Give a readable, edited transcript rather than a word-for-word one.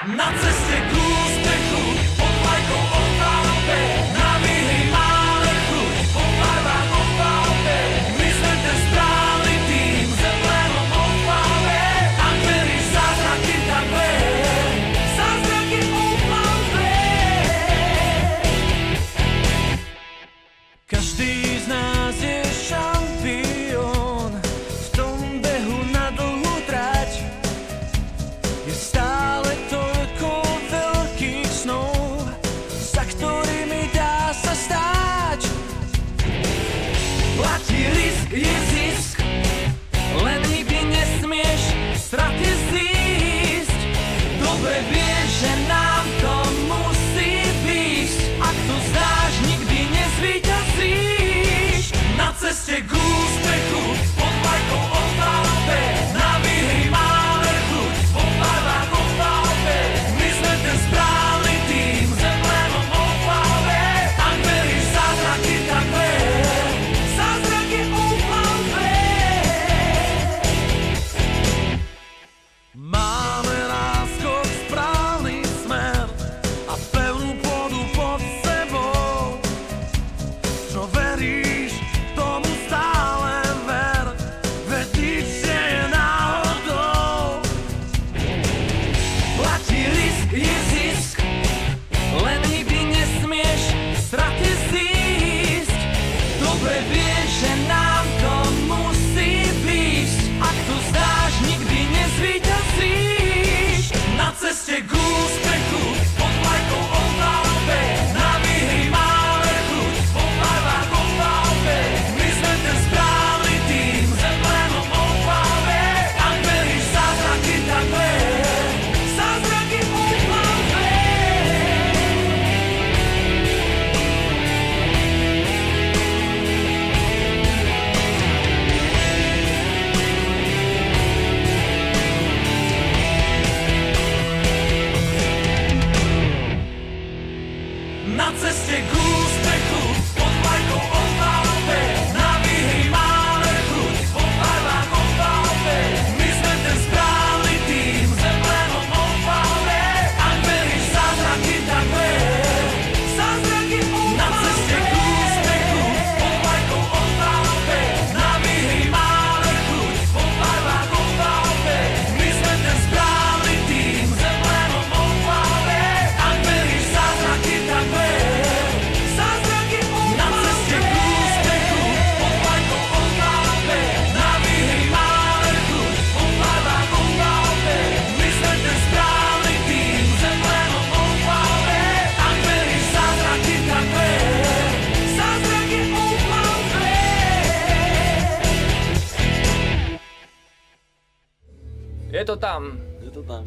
Na ceste k úspechu, pod vlajkou OKP, na výhry máme chuť, po barvách OKP. My sme ten správny tým, s emblémom OKP. Ak veríš zázraky, tak ver, zázraky OKP. Každý z nás je šampión, v tom behu na dlhú trať. Je stále toľko veľkých snov, za ktorými dá sa stáť. Platí risk je zisk, len nikdy nesmieš straty zísť. Dobre vieš, že nám to musí výjsť, ak to zdáš, nikdy nezvíťazíš. Na ceste k úspechu, pod vlajkou OKP, na výhry máme chuť, po barvách OKP. My sme ten správny tým, s emblémom OKP. Ak veríš zázraky, tak ver, zázraky OKP. Máme náskok, správny smer a pevnú pôdu pod sebou. Čo veríš, tomu stále ver, veď nič nie je náhodou. Platí risk je zisk, len nikdy nesmieš straty zísť. Dobre vieš, že nám to musí výjsť, ak to zdáš, nikdy nezvíťazíš. Na ceste k úspechu, pod vlajkou OKP, na výhry máme chuť, po barvách OKP. My sme ten správny tým, s emblémom OKP. Ak veríš zázraky, tak ver, zázraky OKP. Na ceste k úspechu, pod vlajkou OKP, na výhry máme chuť, po barvách OKP. My sme ten správny tým, s emblémom OKP. Ak veríš zázraky, tak ver, zázraky OKP. Na ceste k úspechu, pod vlajkou OKP, na výhry máme chuť, po barvách OKP. My sme ten správny tým, s emblémom OKP. Ak veríš zázraky, tak ver, zázraky OKP. Na ceste k úspechu, pod vlajkou OKP, na výhry máme chuť, po barvách OKP. My sme ten správny tým, s emblémom OKP. Ak veríš zázraky, tak ver, zázraky OKP. Je to tam. Je to tam.